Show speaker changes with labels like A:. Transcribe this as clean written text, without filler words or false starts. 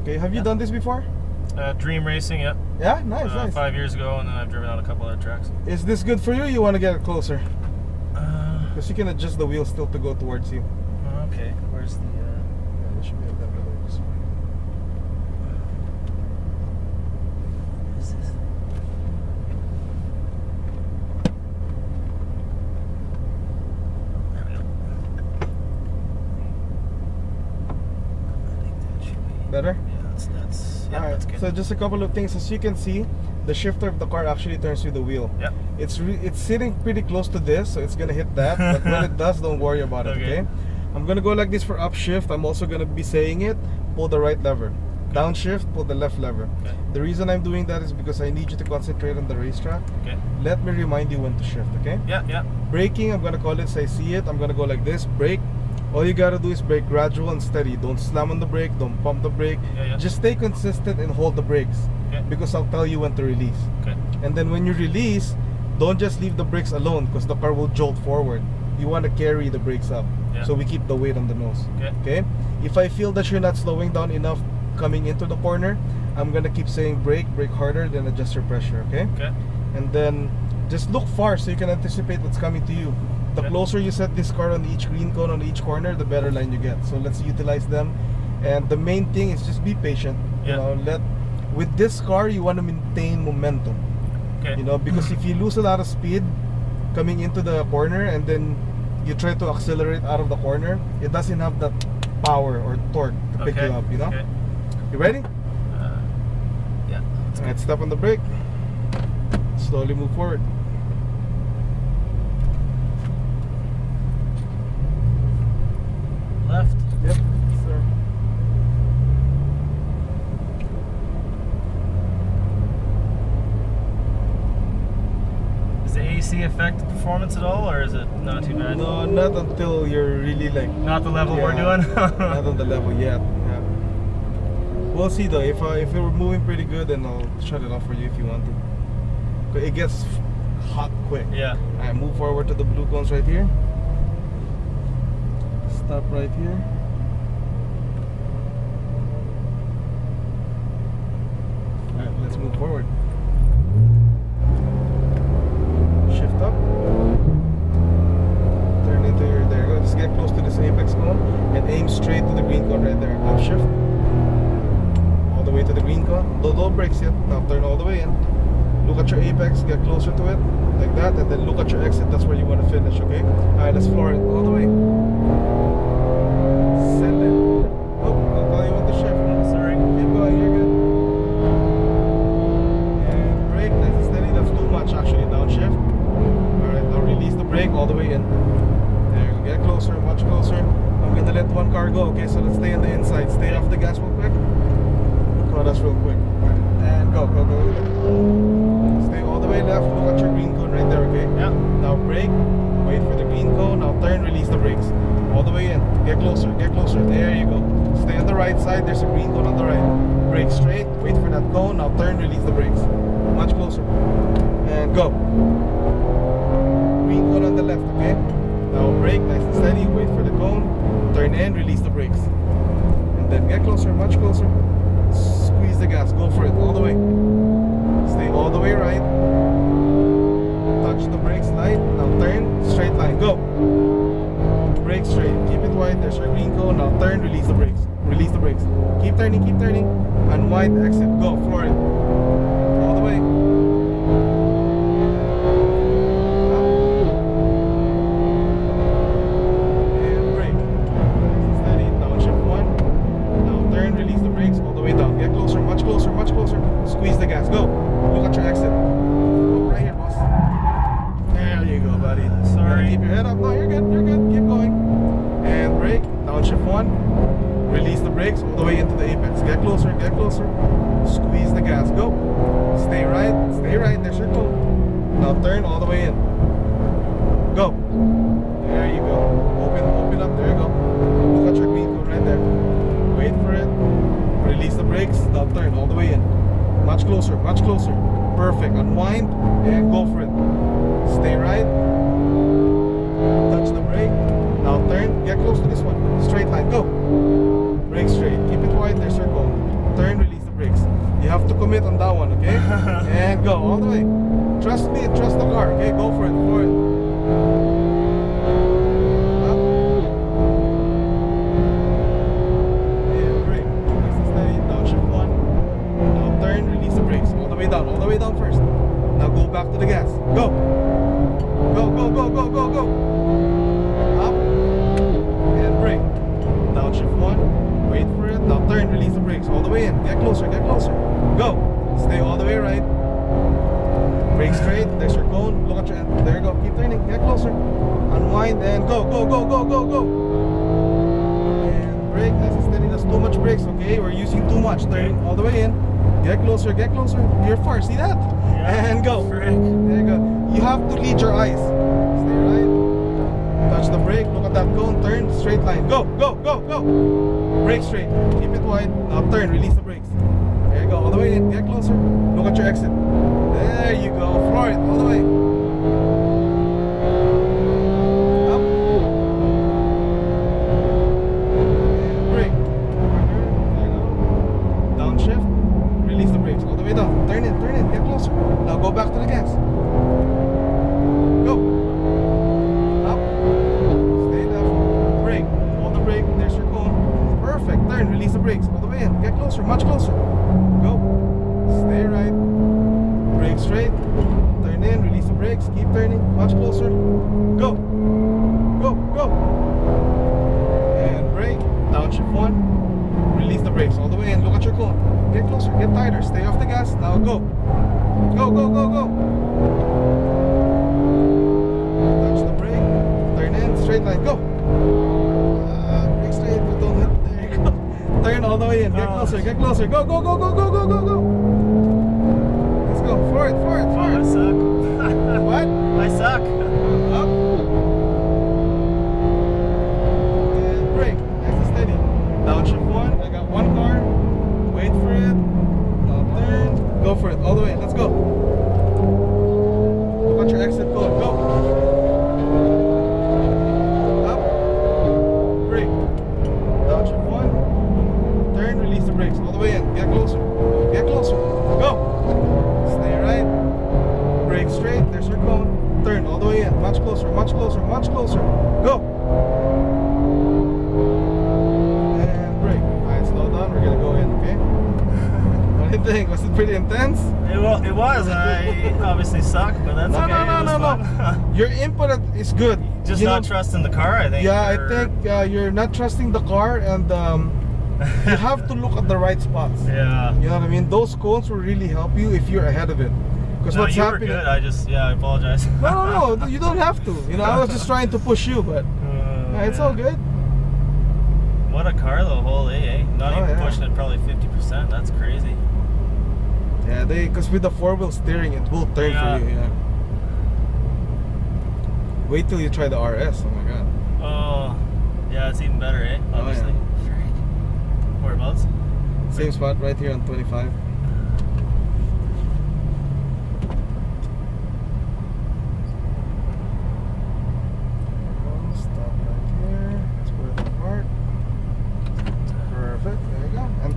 A: Okay, have you done this before?
B: Dream racing, yeah.
A: Yeah, nice, nice.
B: 5 years ago, and then I've driven on a couple other tracks.
A: Is this good for you? You want to get it closer? Because you can adjust the wheel still to go towards you.
B: Okay, where's the...
A: Yeah, there should be a lever there. This way.
B: What is this? There we go. I think that should be...
A: Better?
B: Yeah, yeah,
A: Alright,
B: that's good.
A: so just a couple of things. As you can see, the shifter of the car actually turns with the wheel.
B: Yeah.
A: It's sitting pretty close to this, so it's gonna hit that. But when it does, don't worry about it. Okay. I'm gonna go like this for upshift. I'm also gonna be saying it. Pull the right lever. Downshift. Pull the left lever.
B: Okay.
A: The reason I'm doing that is because I need you to concentrate on the racetrack.
B: Okay.
A: Let me remind you when to shift. Okay.
B: Yeah, yeah.
A: Braking. I'm gonna call it as I see it. I'm gonna go like this. Brake. All you gotta do is brake gradual and steady. Don't slam on the brake. Don't pump the brake.
B: Yeah.
A: Just stay consistent and hold the brakes.
B: Okay.
A: Because I'll tell you when to release.
B: Okay.
A: And then when you release, don't just leave the brakes alone because the car will jolt forward. You want to carry the brakes up.
B: Yeah.
A: So we keep the weight on the nose.
B: Okay.
A: If I feel that you're not slowing down enough coming into the corner, I'm gonna keep saying brake harder, then adjust your pressure. Okay.
B: Okay.
A: And then just look far so you can anticipate what's coming to you. The
B: Okay.
A: closer you set this car on each green cone on each corner, the better line you get. So let's utilize them. And the main thing is just be patient.
B: Yeah.
A: You know, with this car you want to maintain momentum.
B: Okay.
A: You know, because if you lose a lot of speed coming into the corner and then you try to accelerate out of the corner, it doesn't have that power or torque to pick you up, you know?
B: Okay.
A: You ready?
B: Yeah.
A: Alright, step on the brake. Slowly move forward.
B: Left.
A: Yep, sir.
B: Does the AC affect the performance at all, or is it not too bad?
A: No, not until you're really like...
B: Not the level we're doing?
A: Not on the level yet. Yeah. We'll see though. If we're moving pretty good, then I'll shut it off for you if you want to. It gets hot quick.
B: Yeah.
A: Alright, move forward to the blue cones right here. Stop right here. Alright, let's move forward. Shift up. Turn into your, there you go. Just get close to this apex cone and aim straight to the green cone right there. Upshift. All the way to the green cone. Don't brakes yet. Now turn all the way in. Look at your apex, get closer to it. Like that, and then look at your exit. That's where you want to finish, okay? Alright, let's floor it all the way. Send it. Oh, I'll tell you when to shift.
B: Sorry.
A: Keep going, you're good. And brake, nice and steady. That's too much actually. Downshift. Alright, now release the brake all the way in. There, get closer, much closer. I'm gonna let one car go, okay? So let's stay on the inside. Stay off the gas real quick. Caught us real quick. And go. Stay all the way left. Look at your green cone right there, okay?
B: Yeah.
A: Now brake. Wait for the green cone. Now turn, release the brakes. All the way in. Get closer, get closer. There you go. Stay on the right side. There's a green cone on the right. Brake straight. Wait for that cone. Now turn, release the brakes. Much closer. And go. Green cone on the left, okay? Now brake, nice and steady. Wait for the cone. Turn in, release the brakes. And then get closer, much closer. Squeeze the gas. Go for it all the way. Stay all the way right. Touch the brakes light. Now turn, straight line. Go. Brake straight. Keep it wide. There's your green cone. Now turn, release the brakes. Release the brakes. Keep turning, keep turning. Unwind, exit. Go. Floor it. All the way. And brake. Steady. Downshift one. Now turn, release the brakes. All the way down. Get closer, much closer, much closer. Squeeze the gas. Go. Look at your exit. Go right here, boss. There you go, buddy.
B: Sorry.
A: Keep your head up. No, you're good. You're good. Keep going. And brake. Downshift one. Release the brakes all the way into the apex. Get closer. Get closer. Squeeze the gas. Go. Stay right. Stay right. There's your goal. Now turn all the way in. Go. There you go. Open up. There you go. Look at your green cone right there. Wait for it. Release the brakes. Now turn all the way in. Much closer. Much closer. Perfect. Unwind and go for it. Stay right. Touch the brake. Now turn. Get close to this one. Straight line. Go. Brake straight. Keep it wide. There's your goal. Turn limit on that one, okay? And go all the way. Trust me and trust the car, okay? Go for it, for it. Up. And brake. Nice and steady. Downshift 1. Now turn, release the brakes. All the way down first. Now go back to the gas. Go. Go, go, go, go, go, go. Up. And brake. Downshift 1. Wait for it. Now turn, release the brakes. All the way in. Get closer, get closer. Go. Stay all the way right. Brake straight. There's your cone. Look at your end. There you go. Keep turning. Get closer. Unwind and go, go, go, go, go, go. And brake. Nice and steady. That's too much brakes, okay? We're using too much. Turning all the way in. Get closer, get closer. You're far. See that?
B: Yeah.
A: And go. There you go. You have to lead your eyes. Stay right. Touch the brake. Look at that cone. Turn. Straight line. Go, go, go, go. Brake straight. Keep it wide. Now turn. Release the brakes. There you go. All the way in. Get closer. Look at your exit. There you go. Floor it. All the way. Up. And brake. There you go. Downshift. Release the brakes. All the way down. Turn in. Turn in. Get closer. Now go back to the gas. Go. Up. Stay there. Brake. Hold the brake. There's your cone. Perfect. Turn. Release the brakes. All the way in. Get closer. Much closer. Go. Stay right. Brake straight. Turn in. Release the brakes. Keep turning. Much closer. Go. Go. Go. And brake. Downshift 1. Release the brakes. All the way in. Look at your cone. Get closer. Get tighter. Stay off the gas. Now go. Go, go, go, go. Touch the brake. Turn in. Straight line. Go. Brake straight. But don't hit. There you go. Turn all the way in. Get closer. Get closer. Go, go, go, go, go, go, go, go. Let's go. For it. For it. For
B: Oh, I
A: it.
B: suck.
A: What?
B: I suck.
A: Up. And brake. Nice and steady. Downshift 1. I got one car. Wait for it. Now turn. Go for it. All the way. Let's go. Look at your exit code. Go. Up. Brake. Downshift 1. Turn. Release the brakes. All the way in. Get closer. Get closer. Go. Stay right. Brake straight. There's your cone. Turn all the way in. Much closer. Much closer. Much closer. Go. And brake. Alright, slow down. We're gonna go in. Okay. What do you think? Was it pretty intense?
B: It was. I obviously suck, but that's
A: No,
B: okay.
A: no, no,
B: It was
A: no,
B: fun.
A: no. Your input is good.
B: Just
A: You
B: not
A: know,
B: trusting the car, I think.
A: Yeah,
B: or-
A: I think you're not trusting the car, and you have to look at the right spots.
B: Yeah.
A: You know what I mean? Those cones will really help you if you're ahead of it. Because
B: No,
A: what's
B: you
A: happening?
B: were good. I apologize.
A: No, no, you don't have to. You know, I was just trying to push you, but it's all good.
B: What a car though, holy, eh? Not
A: Oh,
B: even
A: yeah.
B: pushing it probably 50%. That's crazy.
A: Yeah, because with the 4-wheel steering, it will turn
B: Yeah.
A: for you. Yeah. Wait till you try the RS. Oh my god.
B: Oh, yeah, it's even better, eh?
A: Oh,
B: Obviously. Whereabouts?
A: Same spot right here on 25.